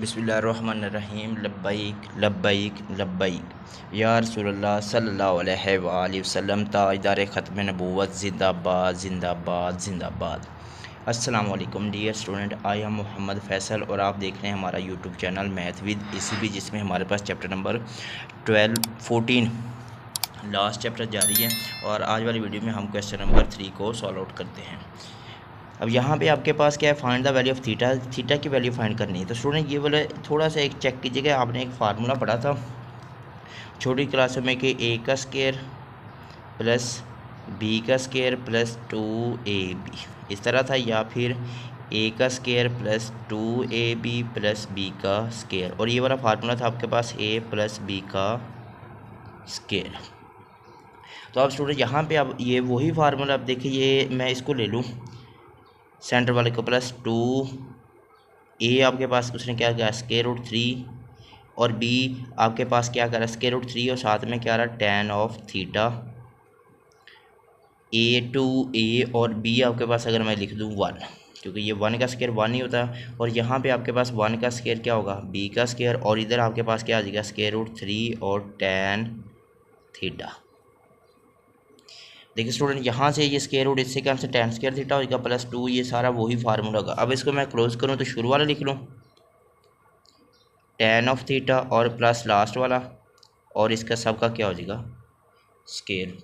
बिस्मिल्लाहिर्रहमानिर्रहीम लब्बैक लब्बैक लब्बैक या रसूलल्लाह सल्लल्लाहु अलैहि वसल्लम ताजदार ख़त्म नबूवत ज़िंदाबाद ज़िंदाबाद ज़िंदाबाद। अस्सलामु अलैकुम dear student, I am Mohammad Faisal और आप देख रहे हैं हमारा YouTube channel math with ECB, जिसमें हमारे पास चैप्टर नंबर 14 लास्ट चैप्टर जारी है और आज वाली वीडियो में हम क्वेश्चन नंबर 3 को सॉल्व आउट करते हैं। अब यहाँ पे आपके पास क्या है, find the value of theta, theta की वैल्यू फाइंड करनी है। तो स्टूडेंट ये वाला थोड़ा सा एक चेक कीजिएगा, आपने एक फार्मूला पढ़ा था छोटी क्लासों में कि a का स्क्वायर प्लस b का स्क्वायर प्लस 2ab इस तरह था, या फिर a का square plus 2ab plus b का स्क्वायर, और ये वाला फार्मूला था आपके पास a प्लस b का स्क्वायर। तो अब स्टूडेंट यहाँ पे अब ये वही फार्मूला, अब देखिए ये मैं इसको ले लूँ सेंटर वाले को, प्लस 2a आपके पास उसने क्या किया स्क्वायर रूट 3, और b आपके पास क्या करा स्क्वायर रूट 3, और साथ में क्या रहा tan of theta a to a, और b आपके पास अगर मैं लिख दूँ 1, क्योंकि ये 1 का स्क्वायर 1 ही होता है, और यहाँ पे आपके पास 1 का स्क्वायर क्या होगा b का स्क्वायर, और इधर आपके पास क्या आ जाएगा स्क्वायर रूट 3 और tan थीटा। देखिए स्टूडेंट यहाँ से ये स्क्वायर रूट इससे क्या से tan स्क्वायर थीटा होगा प्लस 2, ये सारा वही फार्मूला होगा। अब इसको मैं क्लोज करूँ तो शुरू वाला लिख लूँ tan ऑफ थीटा और प्लस लास्ट वाला, और इसका सब का क्या हो जाएगा स्क्वायर,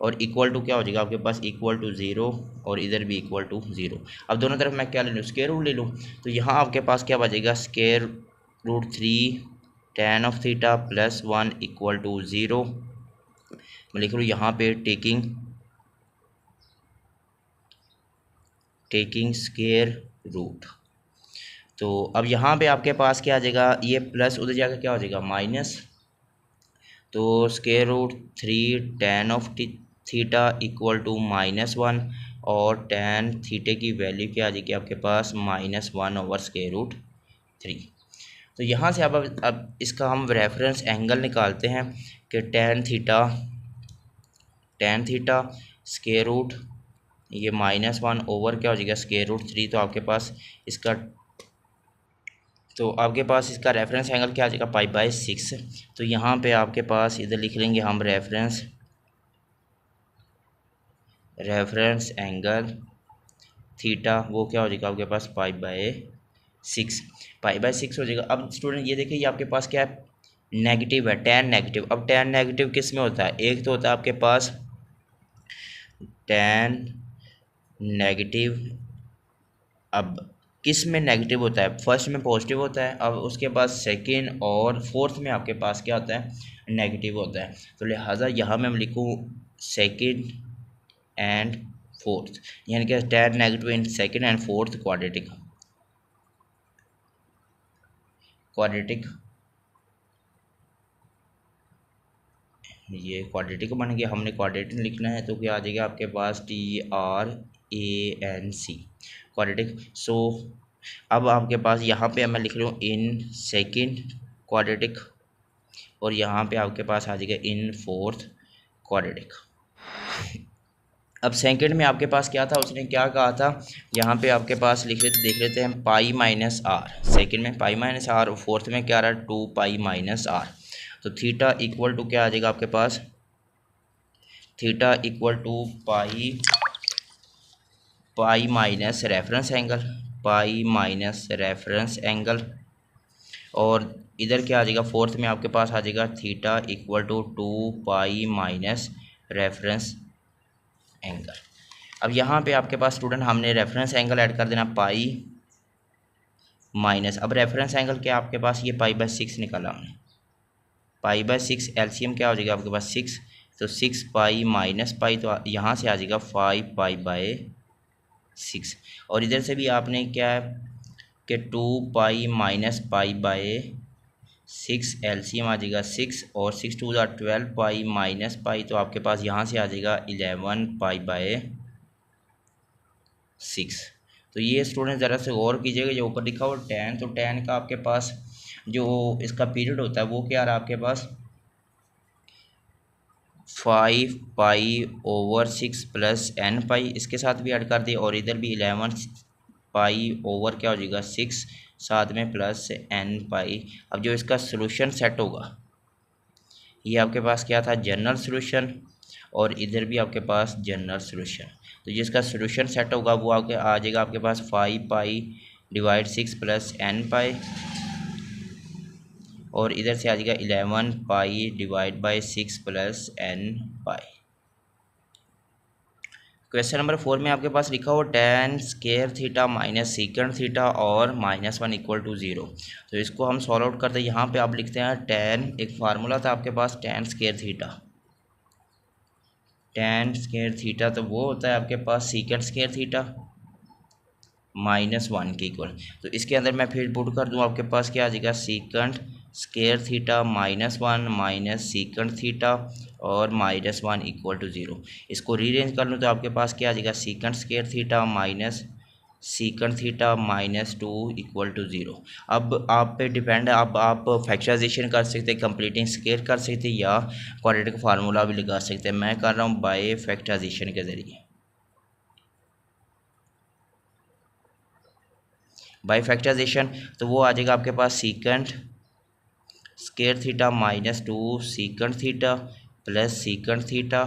और इक्वल टू क्या हो जाएगा आपके पास इक्वल टू 0, और इधर भी इक्वल टू 0। अब दोनों तरफ मैं क्या ले लूँ स्क्वायर रूट ले लूँ, तो यहाँ आपके पास क्या बचेगा square root 3 tan of theta plus 1 equal to 0। मैं लिख लूँ यहाँ पे टेकिंग स्क्वायर रूट। तो अब यहाँ पे आपके पास क्या आ जाएगा, ये प्लस उधर जाकर क्या हो जाएगा माइनस, तो square root 3 tan of theta equal to -1, और tan थीटे की वैल्यू क्या आ जाएगी आपके पास -1 ओवर स्क्वायर रूट 3। तो यहाँ से अब इसका हम रेफरेंस एंगल निकालते हैं कि tan थीटा स्क्वायर रूट ये -1 ओवर क्या हो जाएगा स्क्वायर रूट 3, तो आपके पास इसका रेफरेंस एंगल क्या आ जाएगा π/6। तो यहाँ पे आपके पास इधर लिख लेंगे हम रेफरेंस एंगल थीटा, वो क्या हो जाएगा आपके पास π/6 हो जाएगा। अब स्टूडेंट ये देखिए ये आपके पास क्या है नेगेटिव है, tan नेगेटिव। अब tan नेगेटिव किस में होता है, एक तो होता है आपके पास tan नेगेटिव, अब किस में नेगेटिव होता है फर्स्ट में पॉजिटिव होता है, अब उसके बाद सेकंड और फोर्थ में आपके पास क्या होता है नेगेटिव होता है। तो लिहाजा यहाँ मैं लिखूँ सेकंड एंड फोर्थ, यानी कि tan negative in second and fourth quadratic ये क्वाड्रेटिक बन गया। हमने क्वाड्रेटिक लिखना है तो क्या आ जाएगा आपके पास TRANC क्वाड्रेटिक। सो अब आपके पास यहाँ पे मैं लिख रहा हूँ इन सेकंड क्वाड्रेटिक, और यहाँ पे आपके पास आ जाएगा इन फोर्थ क्वाड्रेटिक। अब सेकंड में आपके पास क्या था, उसने क्या कहा था, यहाँ पे आपके पास देख लेते हैं π-r, सेकंड में π-r, और फोर्थ में क्या रहा 2π-r। तो थीटा इक्वल टू क्या आ जाएगा आपके पास theta equal to pi minus reference angle, और इधर क्या आ जाएगा फोर्थ में आपके पास आ जाएगा theta equal to 2π minus reference angle. अब यहाँ पे आपके पास स्टूडेंट हमने रेफरेंस एंगल ऐड कर देना पाई माइनस, अब रेफरेंस एंगल क्या आपके पास ये π/6 निकाला हमने, π/6 एलसीएम क्या हो जाएगा आपके पास 6, तो 6π माइनस पाई, तो यहाँ से आ जाएगा 5π/6, और इधर से भी आपने क्या है कि 2π माइनस π/6 एलसीएम आ जाएगा 6, और 6 2 12π माइनस पाई, तो आपके पास यहाँ से आ जाएगा 11π/6। तो ये स्टूडेंट ज़रा से गौर कीजिएगा, जो ऊपर लिखा हुआ tan, तो tan का आपके पास जो इसका पीरियड होता है वो क्या रहा आपके पास 5π/6 प्लस nπ, इसके साथ भी ऐड कर दिए, और इधर भी 11π/6 साथ में प्लस एन पाई। अब जो इसका सोल्यूशन सेट होगा, ये आपके पास क्या था, जनरल सोल्यूशन, और इधर भी आपके पास जनरल सोल्यूशन। तो जिसका सोल्यूशन सेट होगा वो आपके आ जाएगा आपके पास 5 pi divide 6 plus N pi, और इधर से आ जाएगा 11 pi divide by 6 plus N pi. Question number 4 में आपके पास लिखा हो tan square theta minus secant theta और -1 इक्वल टू 0। तो इसको हम सॉल्व आउट करते हैं। यहाँ पे आप लिखते हैं tan, एक फार्मूला था आपके पास tan square theta. tan square theta तो वो होता है आपके पास सीकेंड स्केयर थीटा -1 के इक्वल। तो इसके अंदर मैं फिर पुट कर दूँ, आपके पास क्या आ जाएगा, secant square theta -1 minus secant theta और -1 इक्वल टू 0। इसको रीअरेंज कर लूँ तो आपके पास क्या आ जाएगा, secant square theta minus secant theta -2 equal to 0। अब आप पे डिपेंड है, अब आप फैक्टराइजेशन कर सकते हैं, कंप्लीटिंग स्केयर कर सकते हैं, या क्वाड्रेटिक फार्मूला भी लगा सकते हैं। मैं कर रहा हूँ बाय फैक्टराइजेशन के ज़रिए। बाय फैक्टराइजेशन तो वो आ जाएगा आपके पास secant square theta -2 secant theta plus secant theta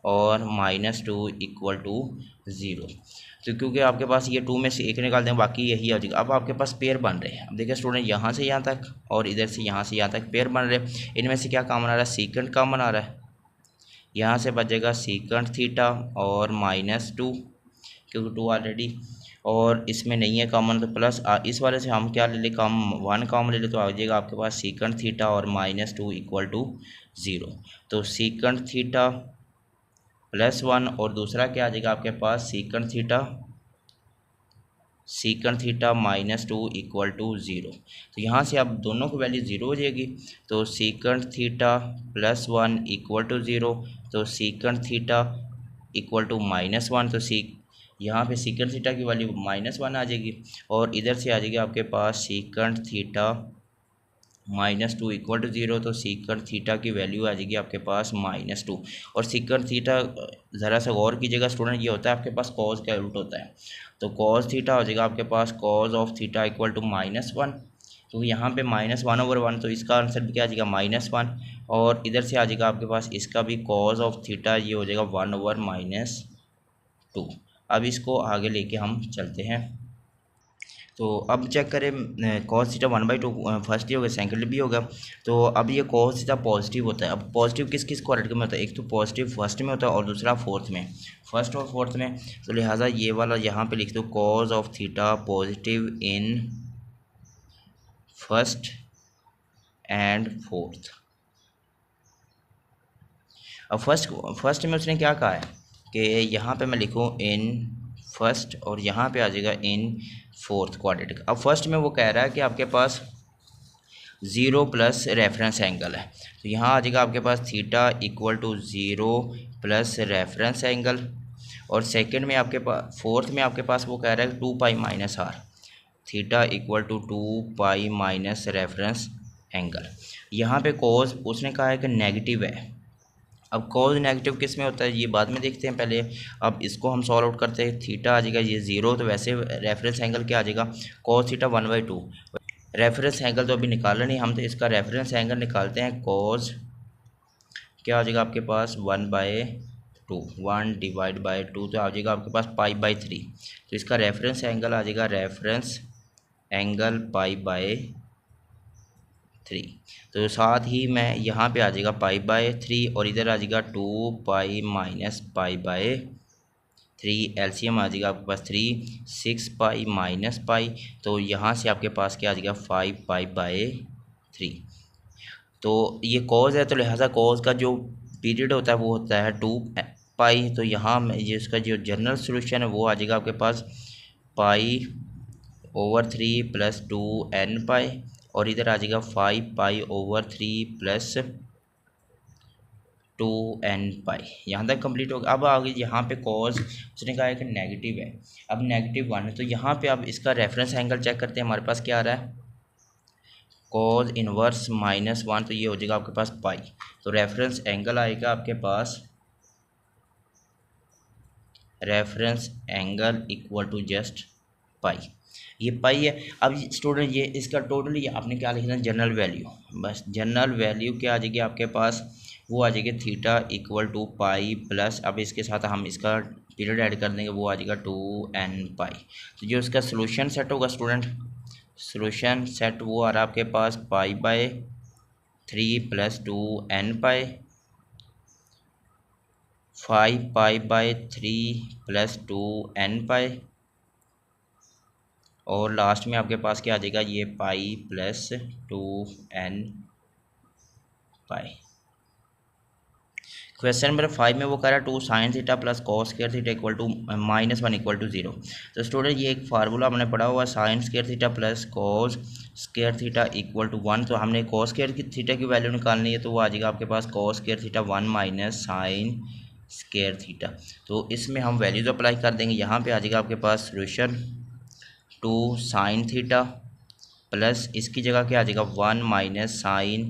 और -2 इक्वल टू 0। तो क्योंकि आपके पास ये 2 में से एक निकाल दें, बाकी यही आ जाएगा। अब आपके पास पेयर बन रहे हैं। अब देखिए स्टूडेंट, यहाँ से यहाँ तक और इधर से यहाँ तक पेयर बन रहे हैं। इनमें से क्या कॉमन आ रहा है, सीकेंड कॉमन आ रहा है। यहाँ से बचेगा सीकेंड थीटा और -2, क्योंकि 2 ऑलरेडी, और इसमें नहीं है कॉमन तो प्लस इस वाले से हम क्या ले ले, कॉम 1 कॉमन ले ले, तो आ जाएगा आपके पास सीकेंड थीटा और -2 इक्वल टू 0। तो सीकेंड थीटा +1 और दूसरा क्या आ जाएगा आपके पास, सीकेंड थीटा -2 इक्वल टू 0। तो यहाँ से अब दोनों की वैल्यू 0 हो जाएगी। तो सीकेंड थीटा +1 इक्वल टू 0, तो सीकेंड थीटा इक्वल टू -1, तो यहाँ पे सीकेंड थीटा की वैल्यू -1 आ जाएगी, और इधर से आ जाएगी आपके पास सीकेंड थीटा -2 इक्वल टू 0। तो सीकेंड थीटा की वैल्यू आ जाएगी आपके पास -2। और सीकेंड थीटा ज़रा सा गौर कीजिएगा स्टूडेंट, ये होता है आपके पास कॉज का उल्ट होता है। तो कॉज थीटा हो जाएगा आपके पास cos of theta equal to -1, क्योंकि यहाँ पे -1/1, तो इसका आंसर भी क्या आ जाएगा -1। और इधर से आ जाएगा आपके पास इसका भी कॉज ऑफ थीटा, ये हो जाएगा 1/-2। अब इसको आगे लेके हम चलते हैं। तो अब चेक करें, कॉस थीटा 1/2 फर्स्ट ही होगा, सेकंड भी होगा। तो अब ये कॉस थीटा पॉजिटिव होता है। अब पॉजिटिव किस किस क्वाड्रेटिक में होता है, एक तो पॉजिटिव फर्स्ट में होता है और दूसरा फोर्थ में, फर्स्ट और फोर्थ में। तो लिहाजा ये वाला यहाँ पे लिख दो, cos of theta positive in first and fourth. अब फर्स्ट में उसने क्या कहा है कि यहाँ पे मैं लिखूँ इन फर्स्ट, और यहाँ पे आ जाएगा इन फोर्थ क्वाड्रेटिक। अब फर्स्ट में वो कह रहा है कि आपके पास 0 प्लस रेफरेंस एंगल है। तो यहाँ आ जाएगा आपके पास theta equal to 0 plus reference angle. और सेकंड में आपके पास, फोर्थ में आपके पास वो कह रहा है 2 pi minus r, theta equal to 2 pi minus reference angle. यहाँ पे कोज उसने कहा है कि नेगेटिव है। अब कॉज नेगेटिव किस में होता है ये बाद में देखते हैं, पहले अब इसको हम सॉल्व आउट करते हैं। थीटा आ जाएगा ये 0, तो वैसे रेफरेंस एंगल क्या आ जाएगा, कॉस थीटा 1/2। रेफरेंस एंगल तो अभी निकाला नहीं हम, तो इसका रेफरेंस एंगल निकालते हैं। कॉस क्या आ जाएगा आपके पास 1/2, 1/2, तो आ जाएगा आपके पास π/3। तो इसका रेफरेंस एंगल आ जाएगा, रेफरेंस एंगल π/3। तो साथ ही मैं यहाँ पे आ जाएगा π/3, और इधर आ जाएगा 2 पाई माइनस π/3। एलसीएम आ जाएगा आपके पास 3, 6 पाई माइनस पाई, तो यहाँ से आपके पास क्या आ जाएगा 5 π/3। तो ये कॉज है, तो लिहाजा कॉज का जो पीरियड होता है वो होता है 2 पाई। तो यहाँ ये इसका जो जनरल सोल्यूशन है वो आ जाएगा आपके पास π/3 प्लस 2n पाई, और इधर आ जाएगा 5 π/3 प्लस 2n पाई। यहाँ तक कंप्लीट हो गया। अब आगे यहाँ पे कॉज उसने कहा है कि नेगेटिव है, अब -1 है। तो यहाँ पे अब इसका रेफरेंस एंगल चेक करते हैं, हमारे पास क्या आ रहा है, कॉज इनवर्स -1, तो ये हो जाएगा आपके पास पाई। तो रेफरेंस एंगल आएगा आपके पास, reference angle equal to just pi. ये पाई है। अब स्टूडेंट ये इसका टोटल ये आपने क्या लिखना है, जनरल वैल्यू। बस जनरल वैल्यू क्या आ जाएगी आपके पास, वो आ जाएगी theta equal to pi plus, अब इसके साथ हम इसका पीरियड ऐड कर देंगे, वो आ जाएगा 2n पाई। तो जो इसका सोल्यूशन सेट होगा स्टूडेंट, सोल्यूशन सेट वो आ रहा है आपके पास पाई/3 + 2n पाई, 5π/3 + 2n पाई, और लास्ट में आपके पास क्या आ जाएगा, ये pi plus 2n pi. Question number 5 में वो कह रहा है 2 sin theta plus cos square theta equal to -1 = 0। तो स्टूडेंट ये एक फार्मूला हमने पढ़ा हुआ, sin square theta plus cos square theta equal to 1। तो हमने cos स्क्वायर थीटा की वैल्यू निकालनी है, तो वो आ जाएगा आपके पास cos square theta 1 - sin square theta. तो इसमें हम वैल्यूज अप्लाई कर देंगे, यहाँ पे आ जाएगा आपके पास सोल्यूशन 2 sin थीटा प्लस इसकी जगह क्या आ जाएगा 1 - sin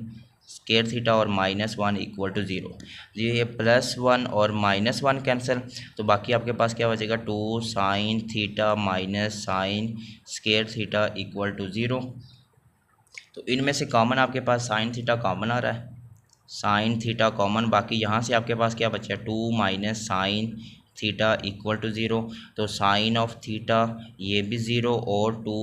स्क्वायर थीटा और -1 = 0। ये +1 और -1 कैंसिल, तो बाकी आपके पास क्या बचेगा 2 sin theta - sin square theta = 0। तो इनमें से कॉमन आपके पास sin थीटा कॉमन आ रहा है, sin थीटा कॉमन, बाकी यहाँ से आपके पास क्या बचा 2 - sin थीटा = 0। तो साइन ऑफ थीटा ये भी 0 और 2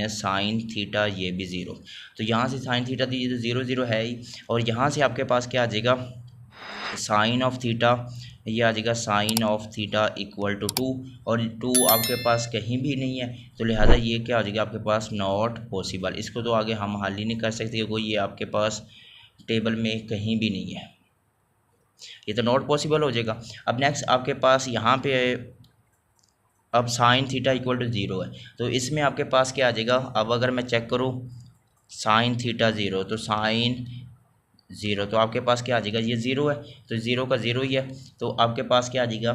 - sin थीटा ये भी 0। तो यहाँ से साइन थीटा तो ये तो 0 0 है ही, और यहाँ से आपके पास क्या आ जाएगा साइन ऑफ थीटा, ये आ जाएगा साइन ऑफ थीटा = 2, और 2 आपके पास कहीं भी नहीं है, तो लिहाजा ये क्या आ जाएगा आपके पास नॉट पॉसिबल। इसको तो आगे हम हल ही नहीं कर सकते क्योंकि ये आपके पास टेबल में कहीं भी नहीं है, ये तो नॉट पॉसिबल हो जाएगा। अब नेक्स्ट आपके पास यहाँ पे अब साइन थीटा = 0 है, तो इसमें आपके पास क्या आ जाएगा, अब अगर मैं चेक करूँ साइन थीटा 0 तो साइन 0, तो आपके पास क्या आ जाएगा, ये 0 है तो 0 का 0 ही है, तो आपके पास क्या आ जाएगा,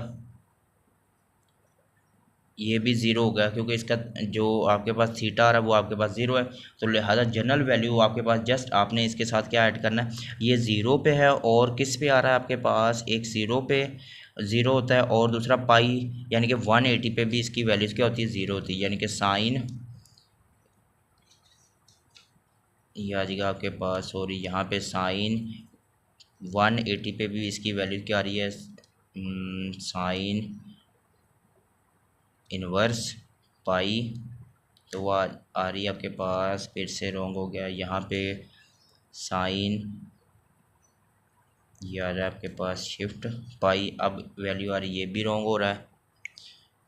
ये भी 0 हो गया क्योंकि इसका जो आपके पास थीटा आ रहा है वो आपके पास 0 है। तो लिहाजा जनरल वैल्यू आपके पास जस्ट आपने इसके साथ क्या ऐड करना है, ये 0 पे है और किस पे आ रहा है आपके पास, एक 0 पे 0 होता है और दूसरा पाई यानी कि 180 पे भी इसकी वैल्यूज़ क्या होती है 0 होती है, यानी कि साइन ये आ जाएगा आपके पास, और यहाँ पे साइन 180 पे भी इसकी वैल्यू क्या आ रही है, साइन इनवर्स पाई, तो वो आ रही है आपके पास, फिर से रॉन्ग हो गया यहाँ पे साइन, ये आ रहा है आपके पास शिफ्ट पाई, अब वैल्यू आ रही है ये भी रॉन्ग हो रहा है।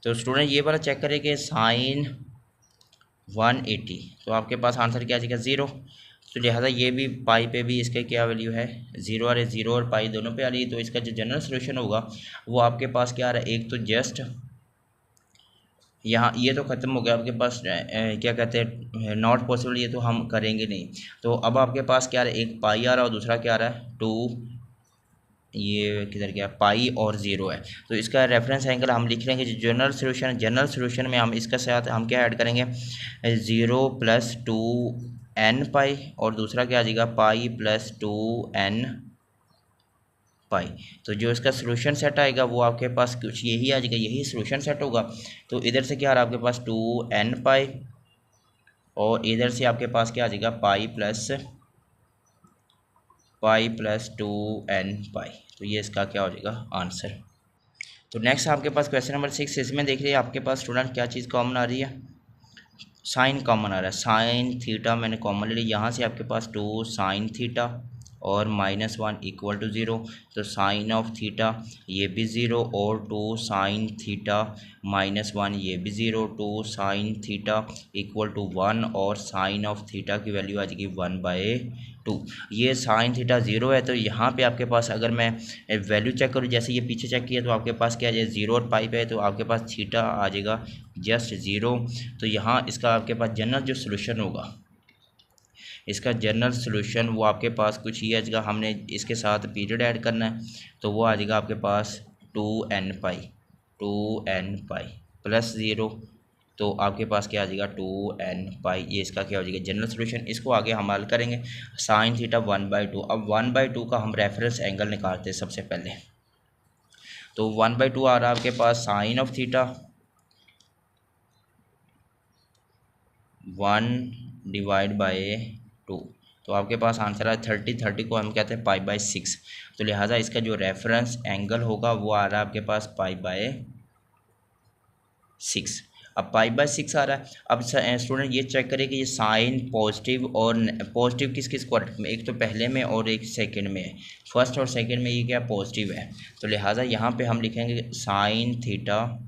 तो स्टूडेंट ये वाला चेक करें कि साइन 180, तो आपके पास आंसर क्या आ जाएगा 0। तो लिहाजा ये भी पाई पे भी इसके क्या वैल्यू है 0 आ रही है, 0 और पाई दोनों पे आ रही है, तो इसका जो जनरल सोल्यूशन होगा वो आपके पास क्या आ रहा है, एक तो जस्ट यहाँ ये तो ख़त्म हो गया आपके पास, क्या कहते हैं नॉट पॉसिबल, ये तो हम करेंगे नहीं। तो अब आपके पास क्या आ रहा है, एक पाई आ रहा है और दूसरा क्या आ रहा है 2, ये किधर गया पाई और 0 है। तो इसका रेफरेंस एंगल हम लिख लेंगे जनरल सोल्यूशन, जनरल सोल्यूशन में हम इसका साथ हम क्या ऐड करेंगे 0 + 2n पाई, और दूसरा क्या आ जाएगा पाई + 2n पाई। तो जो इसका सोल्यूशन सेट आएगा वो आपके पास कुछ यही आ जाएगा, यही सोल्यूशन सेट होगा। तो इधर से क्या आ रहा है आपके पास 2n पाई, और इधर से आपके पास क्या आ जाएगा पाई + 2n पाई। तो ये इसका क्या हो जाएगा आंसर। तो नेक्स्ट आपके पास क्वेश्चन नंबर 6, इसमें देख रहे हैं आपके पास स्टूडेंट क्या चीज़ कॉमन आ रही है, साइन कॉमन आ रहा है, साइन थीटा मैंने कॉमन ले लिया, यहाँ से आपके पास 2 sin थीटा और -1 = 0। तो साइन ऑफ थीटा ये भी 0 और 2 sin थीटा -1 ये भी 0, 2 sin थीटा = 1 और साइन ऑफ थीटा की वैल्यू आ जाएगी 1/2। ये साइन थीटा 0 है, तो यहाँ पे आपके पास अगर मैं वैल्यू चेक करूँ जैसे ये पीछे चेक किया तो आपके पास क्या आ जाए 0 और पाई पे है, तो आपके पास थीटा आ जाएगा जस्ट 0। तो यहाँ इसका आपके पास जनरल जो सोल्यूशन होगा, इसका जनरल सोल्यूशन वो आपके पास कुछ ही है, हमने इसके साथ पीरियड ऐड करना है, तो वो आ जाएगा आपके पास 2n पाई प्लस 0, तो आपके पास क्या आ जाएगा 2n पाई, ये इसका क्या हो जाएगा जनरल सोल्यूशन। इसको आगे हम हल करेंगे साइन थीटा 1/2। अब 1/2 का हम रेफरेंस एंगल निकालते हैं सबसे पहले, तो 1/2 आ रहा है आपके पास साइन ऑफ थीटा 1/2। तो आपके पास आंसर है 30 को हम कहते हैं π/6। तो लिहाजा इसका जो रेफरेंस एंगल होगा वो आ रहा है आपके पास π/6। अब π/6 आ रहा है। अब स्टूडेंट ये चेक करें कि ये साइन पॉजिटिव और पॉजिटिव किस किस क्वाड्रेंट में, एक तो पहले में और एक सेकंड में है। फर्स्ट और सेकंड में ये क्या पॉजिटिव है, तो लिहाजा यहाँ पे हम लिखेंगे sine theta,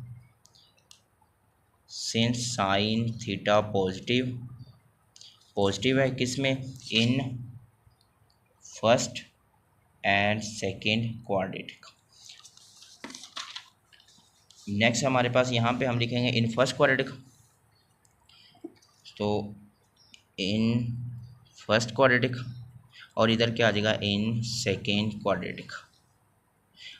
since sine theta positive है किस में, in first and second quadratic. Next हमारे पास यहाँ पे हम लिखेंगे इन फर्स्ट क्वाड्रेटिक, तो इन फर्स्ट क्वाड्रेटिक, और इधर क्या आ जाएगा इन सेकेंड क्वाड्रेटिक।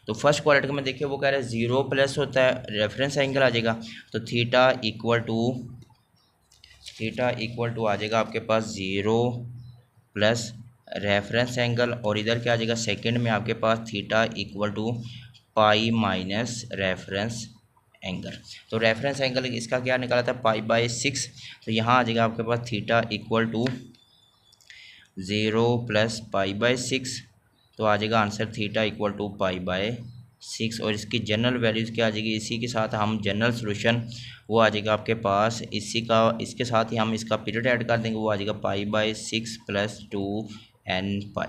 तो फर्स्ट क्वाड्रेटिक में देखिए वो कह रहा है 0 प्लस होता है, रेफरेंस एंगल आ जाएगा, तो थीटा इक्वल टू आ जाएगा आपके पास 0 प्लस रेफरेंस एंगल, और इधर क्या आ जाएगा सेकंड में आपके पास theta equal to pi minus reference angle. तो रेफरेंस एंगल इसका क्या निकाला था π/6, तो यहाँ आ जाएगा आपके पास थीटा इक्वल टू 0 प्लस π/6, तो आ जाएगा आंसर थीटा इक्वल टू π/6। और इसकी जनरल वैल्यूज़ क्या आ जाएगी, इसी के साथ हम जनरल सोल्यूशन वो आ जाएगा आपके पास, इसके साथ ही हम इसका पीरियड ऐड कर देंगे, वो आ जाएगा π/6 + 2nπ।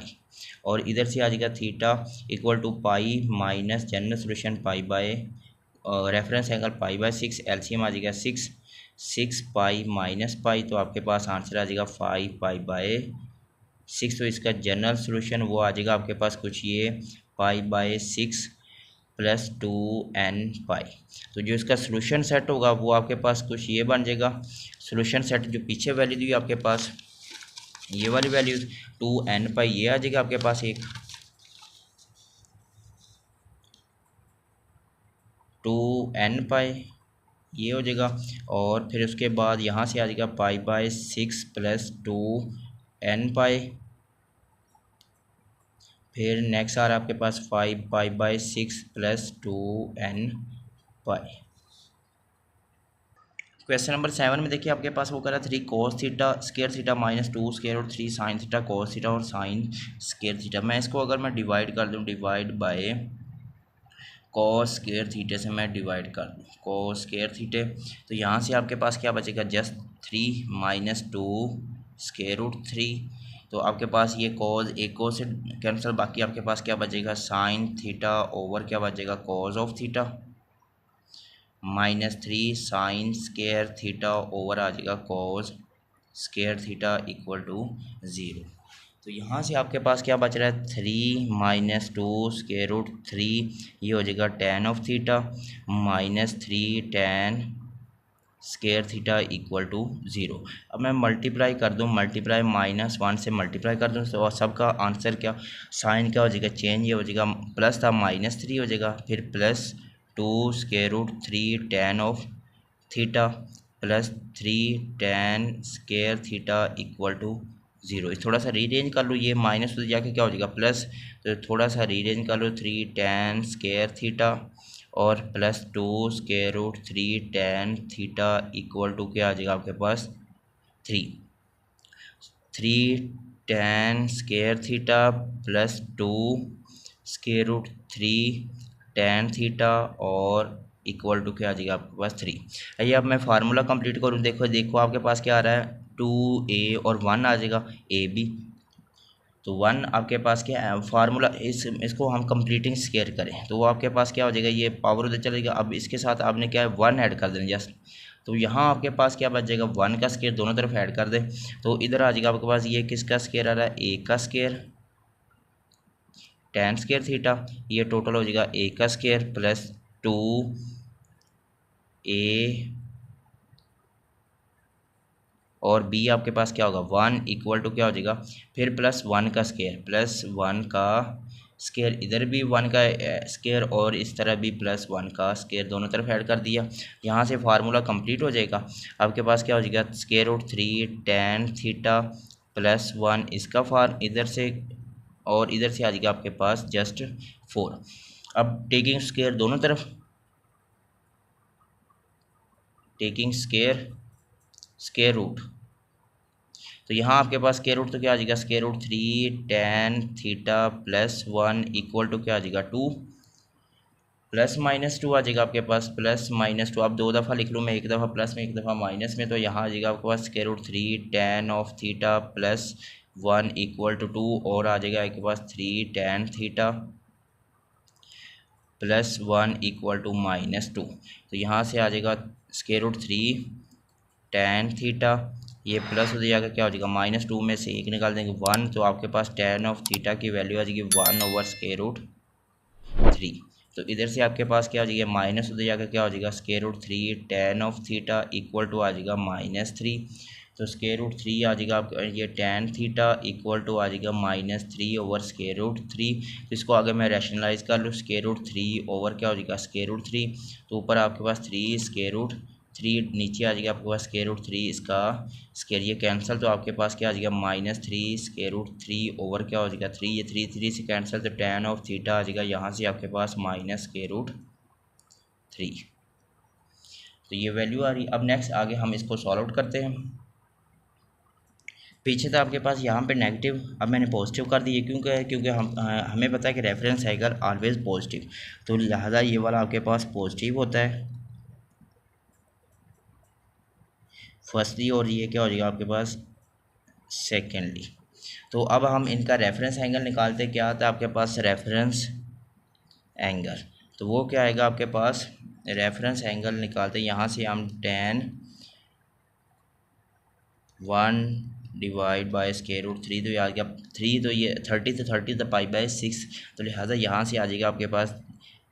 और इधर से आ जाएगा theta equal to pi minus general solution reference angle π/6, LCM आ जाएगा 6 पाई माइनस पाई, तो आपके पास आंसर आ जाएगा 5 π/6। तो इसका जनरल सोल्यूशन वो आ जाएगा आपके पास कुछ ये π/6 + 2nπ। तो जो इसका सोल्यूशन सेट होगा वो आपके पास कुछ ये बन जाएगा। सोल्यूशन सेट जो पीछे वैल्यू दी आपके पास ये वाली वैल्यू 2nπ ये आ जाएगा आपके पास एक 2nπ ये हो जाएगा, और फिर उसके बाद यहाँ से आ जाएगा π/6 + 2nπ। फिर नेक्स्ट आ रहा है आपके पास 5 π/6 + 2nπ। क्वेश्चन नंबर 7 में देखिए आपके पास वो कर रहा है 3 cos theta square theta -2 square और 3 sin थीटा cos थीटा और sin स्क्वायर थीटा। मैं इसको अगर मैं डिवाइड कर दूँ, डिवाइड बाय cos स्क्वायर थीटे से मैं डिवाइड कर दूँ cos स्क्वायर थीटे, तो यहाँ से आपके पास क्या बचेगा जस्ट 3 - 2 √3। तो आपके पास ये cos एक cos से कैंसिल, बाकी आपके पास क्या बचेगा sin थीटा ओवर क्या बचेगा cos of theta -3 sin square theta over आ जाएगा cos square theta equal to 0। तो यहाँ से आपके पास क्या बच रहा है 3 - 2 √3, ये हो जाएगा tan of theta -3 tan square theta equal to 0। अब मैं मल्टीप्लाई कर दूँ, मल्टीप्लाई -1 से मल्टीप्लाई कर दूँ, तो सबका आंसर क्या साइन क्या हो जाएगा चेंज, ये हो जाएगा प्लस था -3 हो जाएगा, फिर +2 √3 tan of theta +3 tan square theta equal to 0। थोड़ा सा रीअरेंज कर लो, ये माइनस तो जाके क्या हो जाएगा प्लस, तो थोड़ा सा रीअरेंज कर लो 3 tan स्क्वायर थीटा और +2 √3 tan थीटा इक्वल टू क्या आ जाएगा आपके पास 3 tan square theta +2 √3 tan theta और इक्वल टू क्या आ जाएगा आपके पास 3। आइए अब मैं फार्मूला कंप्लीट करूँ, देखो आपके पास क्या आ रहा है 2a और 1 आ जाएगा ab, तो 1 आपके पास क्या है फार्मूला, इसको हम कंप्लीटिंग स्क्वायर करें तो वो आपके पास क्या हो जाएगा ये पावर उधर चलेगा। अब इसके साथ आपने क्या है 1 ऐड कर देना जस्ट, तो यहाँ आपके पास क्या बच जाएगा 1 का स्क्वायर दोनों तरफ ऐड कर दे, तो इधर आ जाएगा आपके पास ये किसका स्क्वायर आ रहा है a का स्क्वायर tan स्क्वायर थीटा, ये टोटल हो जाएगा a का स्क्वायर +2a और b आपके पास क्या होगा 1 इक्वल टू क्या हो जाएगा फिर +1 का स्क्वायर इधर भी 1 का स्क्वायर और इस तरह भी +1 का स्क्वायर दोनों तरफ ऐड कर दिया। यहाँ से फार्मूला कंप्लीट हो जाएगा। आपके पास क्या हो जाएगा √3 tan थीटा +1 इसका फार्म इधर से और इधर से आ जाएगा आपके पास जस्ट 4। अब टेकिंग स्क्वायर दोनों तरफ, टेकिंग स्क्वायर रूट तो यहाँ आपके पास स्क्वायर रूट तो क्या आ जाएगा, square root 3 tan theta plus 1 equal to क्या आ जाएगा 2 प्लस माइनस 2 आ जाएगा आपके पास, प्लस माइनस 2 आप दो दफ़ा लिख लूँ मैं, एक दफ़ा प्लस में एक दफ़ा माइनस में, तो यहाँ आ जाएगा आपके पास square root 3 tan of theta plus 1 equal to 2 और आ जाएगा आपके पास 3 tan theta plus 1 equal to minus 2। तो यहाँ से आ जाएगा स्क्वायर रूट 3 tan थीटा, ये प्लस हो जाएगा क्या हो जाएगा माइनस 2 में से एक निकाल देंगे 1, तो आपके पास tan ऑफ थीटा की वैल्यू आ जाएगी 1 ओवर स्क्वायर रूट 3। तो इधर से आपके पास क्या हो जाएगा माइनस हो जाएगा क्या हो जाएगा square root 3 tan of theta equal to आ जाएगा -3। तो स्क्वायर रूट 3 आ जाएगा आपका ये tan थीटा इक्वल टू आ जाएगा -3 ओवर स्क्वायर रूट 3। तो इसको आगे मैं रैशनलाइज कर लूँ, स्क्वायर रूट 3 ओवर क्या हो जाएगा स्क्वायर रूट 3, तो ऊपर आपके पास 3 स्क्वायर रूट 3, नीचे आ जाएगा आपके पास स्क्वायर रूट 3, इसका स्क्वायर ये कैंसिल, तो आपके पास क्या आ जाएगा -3 स्क्वायर रूट 3 ओवर क्या हो जाएगा 3, ये 3 से कैंसिल, तो tan ऑफ थीटा आ जाएगा यहाँ से आपके पास माइनस स्क्वायर रूट 3। तो ये वैल्यू आ रही। अब नेक्स्ट आगे हम इसको सॉल्व आउट करते हैं। पीछे तो आपके पास यहाँ पे नेगेटिव, अब मैंने पॉजिटिव कर दिए क्योंकि हमें पता है कि रेफरेंस एंगल ऑलवेज पॉजिटिव, तो लिहाजा ये वाला आपके पास पॉजिटिव होता है फर्स्टली, और ये क्या हो जाएगा आपके पास सेकेंडली। तो अब हम इनका रेफरेंस एंगल निकालते, क्या आता है आपके पास रेफरेंस एंगल, तो वो क्या आएगा आपके पास रेफरेंस एंगल निकालते, यहाँ से हम tan 1 divide by square root 3, तो ये आ गया 3, तो ये 30 तो 30 तो π/6, तो लिहाजा यहाँ से आ जाएगा आपके पास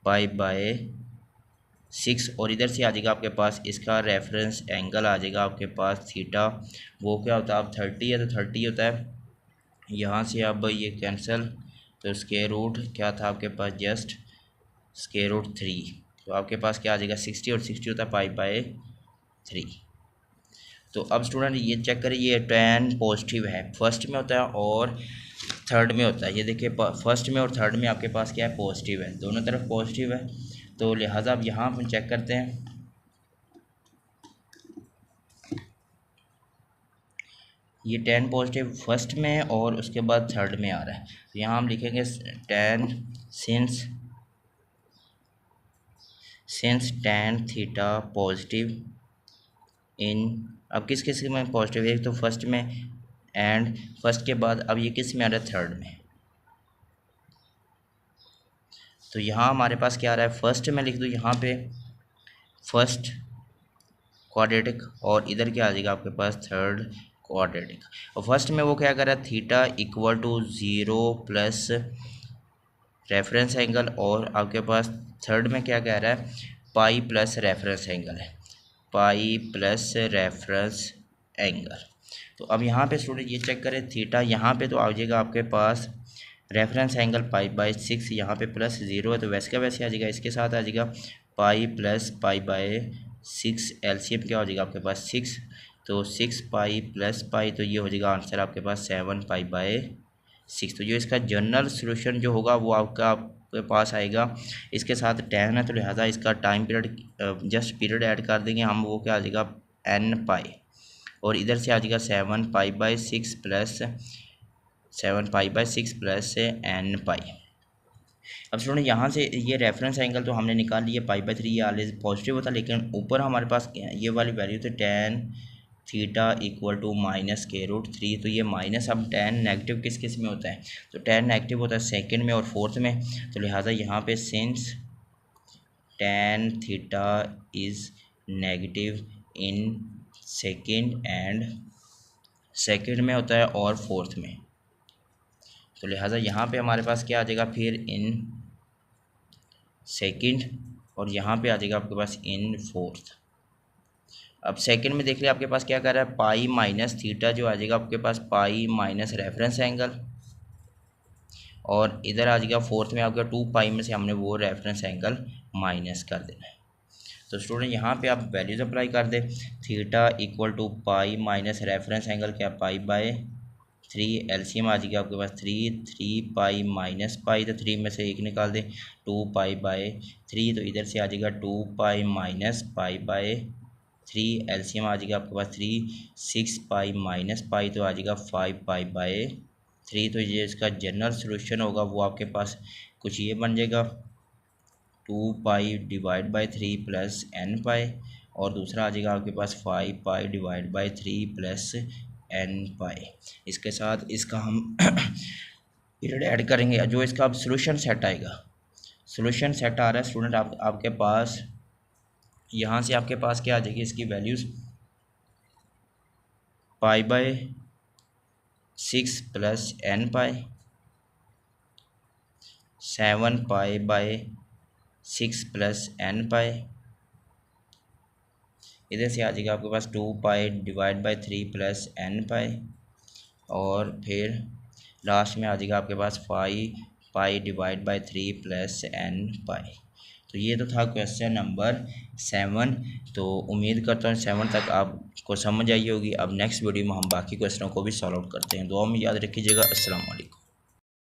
π/6, और इधर से आ जाएगा आपके पास इसका रेफरेंस एंगल आ जाएगा आपके पास थीटा, वो क्या होता है अब 30 है तो 30 होता है, यहाँ से अब ये कैंसिल, तो स्क्वायर रूट क्या था आपके पास जस्ट स्क्वायर रूट 3, तो आपके पास क्या आ जाएगा 60, और 60 होता है π/3। तो अब स्टूडेंट ये चेक करें, ये tan पॉजिटिव है, फर्स्ट में होता है और थर्ड में होता है, ये देखिए फर्स्ट में और थर्ड में आपके पास क्या है पॉजिटिव है, दोनों तरफ पॉजिटिव है, तो लिहाजा अब यहाँ हम चेक करते हैं, ये tan पॉजिटिव फर्स्ट में और उसके बाद थर्ड में आ रहा है, तो यहाँ हम लिखेंगे tan since tan theta positive in, अब किस किस में पॉजिटिव है, एक तो फर्स्ट में एंड फर्स्ट के बाद अब ये किस में आ रहा है थर्ड में, तो यहाँ हमारे पास क्या आ रहा है फर्स्ट में लिख दो यहाँ पे फर्स्ट क्वाड्रेटिक, और इधर क्या आ जाएगा आपके पास थर्ड क्वाड्रेटिक, और फर्स्ट में वो क्या कर रहा है theta equal to 0 plus reference angle, और आपके पास थर्ड में क्या कह रहा है पाई प्लस रेफरेंस एंगल है, पाई प्लस रेफरेंस एंगल। तो अब यहाँ पे स्टूडेंट ये चेक करें थीटा, यहाँ पे तो आ जाएगा आपके पास रेफरेंस एंगल π/6, यहाँ पे प्लस 0 है तो वैसे का वैसे आ जाएगा, इसके साथ आ जाएगा पाई प्लस π/6, एलसीएम क्या हो जाएगा आपके पास 6, तो 6 पाई प्लस पाई, तो ये हो जाएगा आंसर आपके पास 7 π/6। तो जो इसका जनरल सोल्यूशन जो होगा वो आपके पास आएगा, इसके साथ tan है तो लिहाजा इसका time period just period add कर देंगे हम, वो क्या आ जाएगा n पाई, और इधर से आ जाएगा 7 π/6 प्लस 7 π/6 प्लस n पाई। अब स्टूडेंट यहाँ से ये रेफरेंस एंगल तो हमने निकाल लिया π/3, ये ऑलवेज पॉजिटिव होता, लेकिन ऊपर हमारे पास ये वाली वैल्यू तो tan theta equal to minus square root 3, तो ये माइनस, अब tan नेगेटिव किस किस में होता है, तो tan नेगेटिव होता है सेकंड में और फोर्थ में, तो लिहाजा यहाँ पे since tan theta is negative in second and second में होता है और फोर्थ में, तो लिहाजा यहाँ पे हमारे पास क्या आ जाएगा फिर इन सेकंड, और यहाँ पे आ जाएगा आपके पास इन फोर्थ। अब सेकंड में देख लिया आपके पास क्या कर रहा है पाई माइनस थीटा, जो आ जाएगा आपके पास पाई माइनस रेफरेंस एंगल, और इधर आ जाएगा फोर्थ में आपका 2 पाई में से हमने वो रेफरेंस एंगल माइनस कर देना है। तो स्टूडेंट यहाँ पे आप वैल्यूज अप्लाई कर दे, theta equal to pi minus reference angle क्या π/3, एलसीएम आ जाएगा आपके पास 3 पाई माइनस पाई, तो 3 में से एक निकाल दे 2 π/3, तो इधर से आ जाएगा 2 पाई माइनस π/3, 3 एलसीएम आ जाएगा आपके पास 3, 6 पाई माइनस पाई तो आ जाएगा 5 पाई बाय 3। तो ये इसका जनरल सोल्यूशन होगा वो आपके पास कुछ ये बन जाएगा 2 pi divide by 3 plus N pi, और दूसरा आ जाएगा आपके पास 5 pi divide by 3 plus N pi. इसके साथ इसका हम पीरियड ऐड करेंगे, जो इसका अब सोल्यूशन सेट आएगा, सोल्यूशन सेट आ रहा है स्टूडेंट आपके पास, यहाँ से आपके पास क्या आ जाएगी इसकी values pi by 6 plus N pi, 7 pi by 6 plus N pi, इधर से आ जाएगा आपके पास 2 pi divide by 3 plus N pi, और फिर लास्ट में आ जाएगा आपके पास 5 pi divide by 3 plus N pi. तो ये तो था क्वेश्चन नंबर 7। तो उम्मीद करता हूँ 7 तक आपको समझ आई होगी। अब नेक्स्ट वीडियो में हम बाकी क्वेश्चनों को भी सॉल्व आउट करते हैं। दुआ में याद रखिएगा। अस्सलाम वालेकुम।